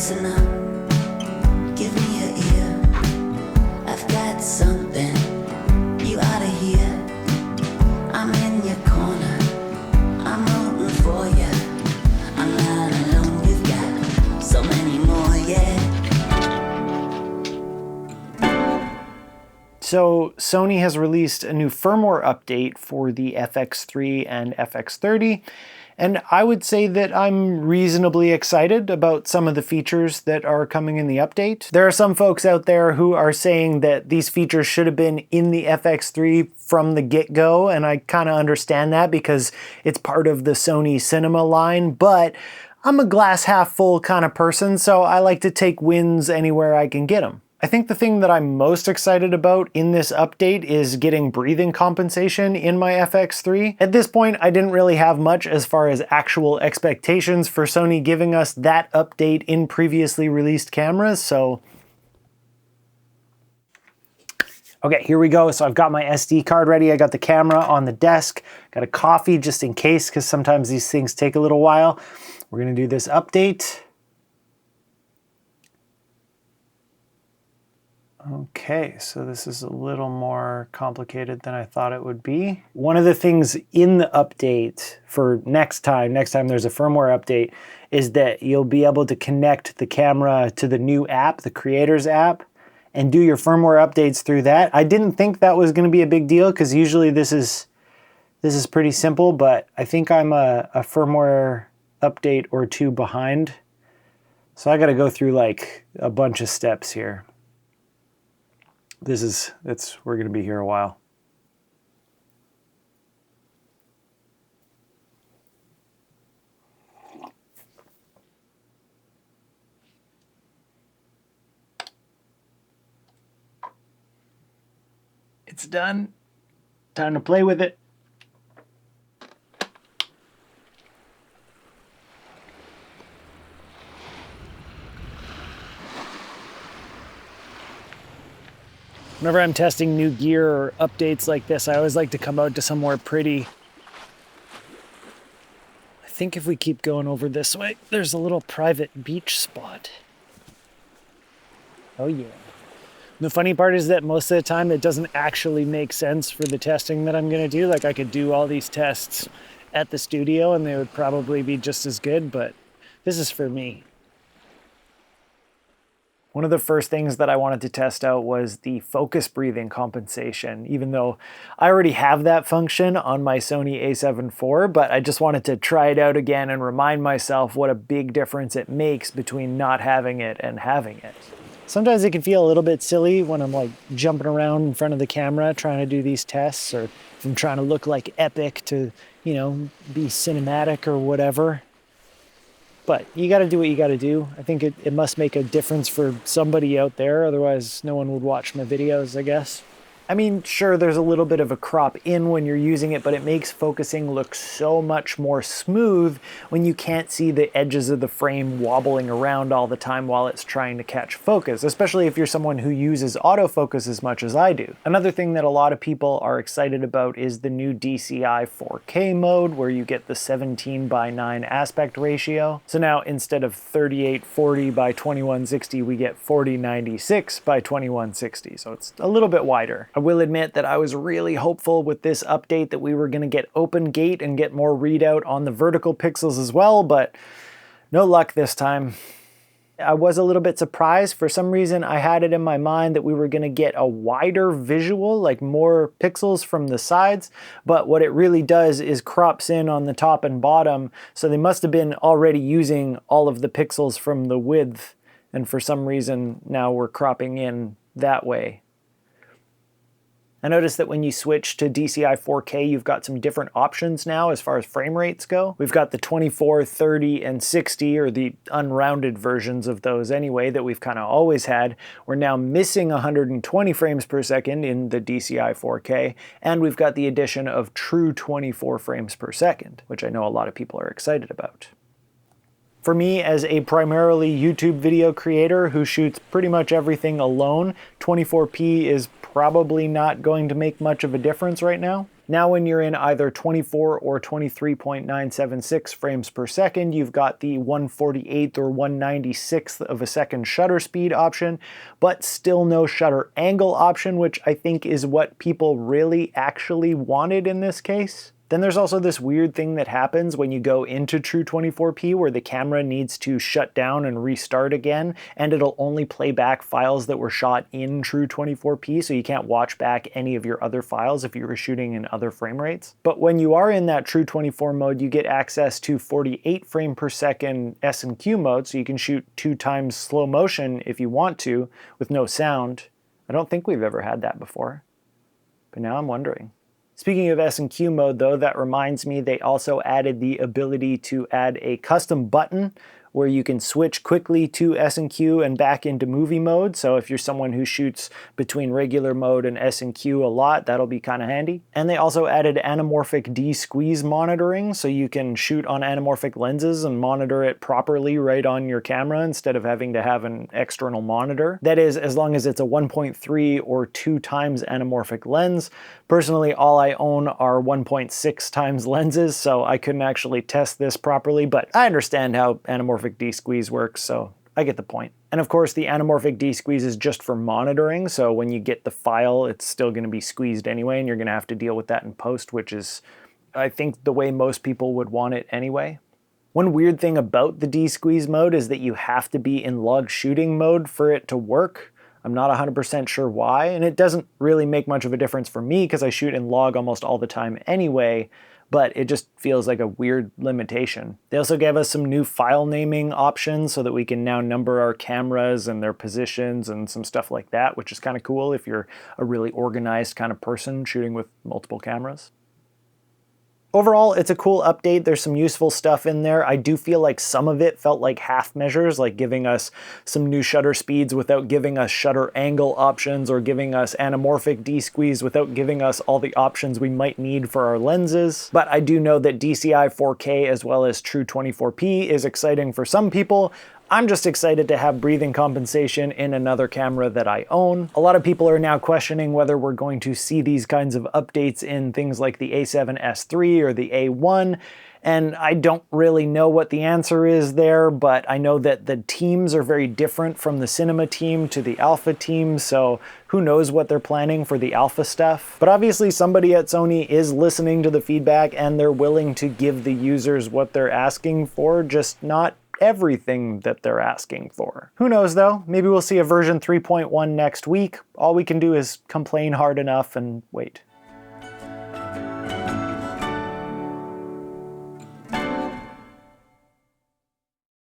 listen up, give me your ear. I've got something you ought to hear. I'm in your corner, I'm rooting for you. I'm not alone, we've got so many more, yeah. So Sony has released a new firmware update for the FX3 and FX30, and I would say that I'm reasonably excited about some of the features that are coming in the update. There are some folks out there who are saying that these features should have been in the FX3 from the get-go, and I kind of understand that because it's part of the Sony Cinema line, but I'm a glass half full kind of person, so I like to take wins anywhere I can get them. I think the thing that I'm most excited about in this update is getting breathing compensation in my FX3. At this point, I didn't really have much as far as actual expectations for Sony giving us that update in previously released cameras, so... Okay, here we go. So I've got my SD card ready. I got the camera on the desk. Got a coffee just in case, because sometimes these things take a little while. We're gonna do this update. Okay, so this is a little more complicated than I thought it would be. One of the things in the update for next time there's a firmware update, is that you'll be able to connect the camera to the new app, the Creators app, and do your firmware updates through that. I didn't think that was gonna be a big deal, because usually this is pretty simple, but I think I'm a firmware update or two behind. So I gotta go through like a bunch of steps here. We're gonna be here a while. It's done. Time to play with it. Whenever I'm testing new gear or updates like this, I always like to come out to somewhere pretty. I think if we keep going over this way, there's a little private beach spot. Oh yeah. The funny part is that most of the time it doesn't actually make sense for the testing that I'm gonna do. Like I could do all these tests at the studio and they would probably be just as good, but this is for me. One of the first things that I wanted to test out was the focus breathing compensation, even though I already have that function on my Sony a7 IV, but I just wanted to try it out again and remind myself what a big difference it makes between not having it and having it. Sometimes it can feel a little bit silly when I'm like jumping around in front of the camera trying to do these tests, or if I'm trying to look like epic to, you know, be cinematic or whatever. But you gotta do what you gotta do. I think it must make a difference for somebody out there, otherwise no one would watch my videos, I guess. I mean, sure, there's a little bit of a crop in when you're using it, but it makes focusing look so much more smooth when you can't see the edges of the frame wobbling around all the time while it's trying to catch focus, especially if you're someone who uses autofocus as much as I do. Another thing that a lot of people are excited about is the new DCI 4K mode, where you get the 17:9 aspect ratio. So now instead of 3840 by 2160, we get 4096 by 2160, so it's a little bit wider. I will admit that I was really hopeful with this update that we were going to get open gate and get more readout on the vertical pixels as well, but no luck this time. I was a little bit surprised. For some reason, I had it in my mind that we were going to get a wider visual, like more pixels from the sides, but what it really does is crops in on the top and bottom, so they must have been already using all of the pixels from the width, and for some reason now we're cropping in that way. I noticed that when you switch to DCI 4K, you've got some different options now as far as frame rates go. We've got the 24, 30, and 60, or the unrounded versions of those anyway, that we've kind of always had. We're now missing 120 frames per second in the DCI 4K, and we've got the addition of true 24 frames per second, which I know a lot of people are excited about. For me, as a primarily YouTube video creator who shoots pretty much everything alone, 24p is probably not going to make much of a difference right now. Now when you're in either 24 or 23.976 frames per second, you've got the 1/48th or 1/96th of a second shutter speed option, but still no shutter angle option, which I think is what people really actually wanted in this case. Then there's also this weird thing that happens when you go into true 24p where the camera needs to shut down and restart again, and it'll only play back files that were shot in true 24p, so you can't watch back any of your other files if you were shooting in other frame rates. But when you are in that true 24 mode, you get access to 48 frame per second S&Q mode, so you can shoot 2 times slow motion if you want to, with no sound. I don't think we've ever had that before, but now I'm wondering. Speaking of S&Q mode though, that reminds me they also added the ability to add a custom button where you can switch quickly to S&Q and back into movie mode. So if you're someone who shoots between regular mode and S&Q a lot, that'll be kind of handy. And they also added anamorphic D-squeeze monitoring, so you can shoot on anamorphic lenses and monitor it properly right on your camera instead of having to have an external monitor. That is, as long as it's a 1.3 or 2 times anamorphic lens. Personally, all I own are 1.6 times lenses, so I couldn't actually test this properly, but I understand how anamorphic D-squeeze works, so I get the point. And of course, the anamorphic D-squeeze is just for monitoring, so when you get the file, it's still going to be squeezed anyway, and you're going to have to deal with that in post, which is, I think, the way most people would want it anyway. One weird thing about the D-squeeze mode is that you have to be in log shooting mode for it to work. I'm not 100% sure why, and it doesn't really make much of a difference for me because I shoot in log almost all the time anyway, but it just feels like a weird limitation. They also gave us some new file naming options so that we can now number our cameras and their positions and some stuff like that, which is kind of cool if you're a really organized kind of person shooting with multiple cameras. Overall, it's a cool update. There's some useful stuff in there. I do feel like some of it felt like half measures, like giving us some new shutter speeds without giving us shutter angle options, or giving us anamorphic D-squeeze without giving us all the options we might need for our lenses. But I do know that DCI 4K as well as true 24p is exciting for some people. I'm just excited to have breathing compensation in another camera that I own. A lot of people are now questioning whether we're going to see these kinds of updates in things like the A7S III or the A1, and I don't really know what the answer is there, but I know that the teams are very different from the cinema team to the alpha team, so who knows what they're planning for the alpha stuff. But obviously somebody at Sony is listening to the feedback and they're willing to give the users what they're asking for, just not everything that they're asking for. Who knows though, maybe we'll see a version 3.1 next week. All we can do is complain hard enough and wait.